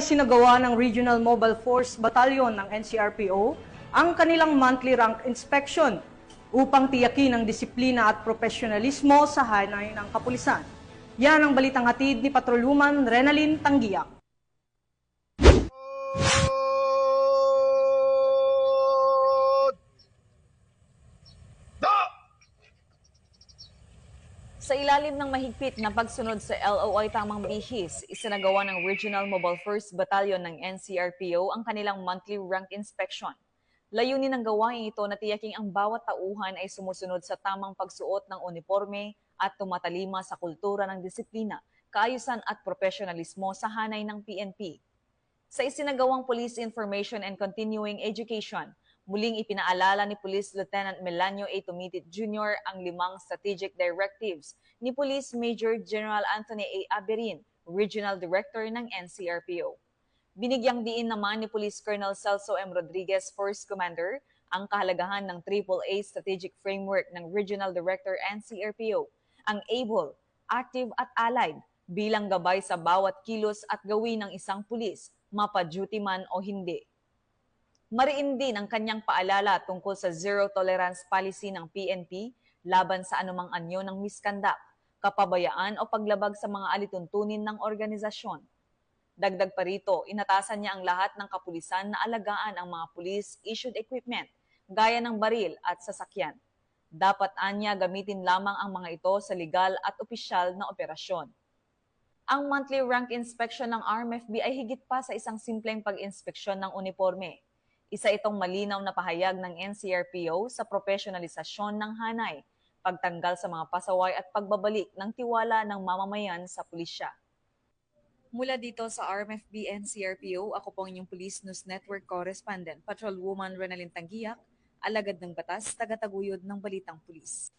Sinagawa ng Regional Mobile Force Battalion ng NCRPO ang kanilang monthly rank inspection upang tiyakin ang disiplina at profesionalismo sa hanay ng kapulisan. Yan ang balitang hatid ni Patrolwoman Renalyn Tanggiak. Sa ilalim ng mahigpit na pagsunod sa LOI Tamang Bihis, isinagawa ng Regional Mobile Force Battalion ng NCRPO ang kanilang monthly rank inspection. Layunin ng gawain ito na tiyaking ang bawat tauhan ay sumusunod sa tamang pagsuot ng uniforme at tumatalima sa kultura ng disiplina, kaayusan at profesionalismo sa hanay ng PNP. Sa isinagawang Police Information and Continuing Education, muling ipinaalala ni Police Lieutenant Melanio A. Tumitit Jr. ang 5 strategic directives ni Police Major General Anthony A. Aberin, Regional Director ng NCRPO. Binigyang diin naman ni Police Colonel Celso M. Rodriguez, Force Commander, ang kahalagahan ng AAA Strategic Framework ng Regional Director NCRPO, ang ABLE, Active at Allied, bilang gabay sa bawat kilos at gawin ng isang pulis, mapa-duty man o hindi. Mariin din ang kanyang paalala tungkol sa zero tolerance policy ng PNP laban sa anumang anyo ng misconduct, kapabayaan o paglabag sa mga alituntunin ng organisasyon. Dagdag pa rito, inatasan niya ang lahat ng kapulisan na alagaan ang mga police-issued equipment gaya ng baril at sasakyan. Dapat anya gamitin lamang ang mga ito sa legal at opisyal na operasyon. Ang monthly rank inspection ng RMFB ay higit pa sa isang simpleng pag-inspeksyon ng uniforme. Isa itong malinaw na pahayag ng NCRPO sa profesionalisasyon ng hanay, pagtanggal sa mga pasaway at pagbabalik ng tiwala ng mamamayan sa pulisya. Mula dito sa RMFB NCRPO, ako po ang inyong Police News Network Correspondent, Patrolwoman Renalyn Tanggiak, alagad ng batas, tagataguyod ng Balitang Pulis.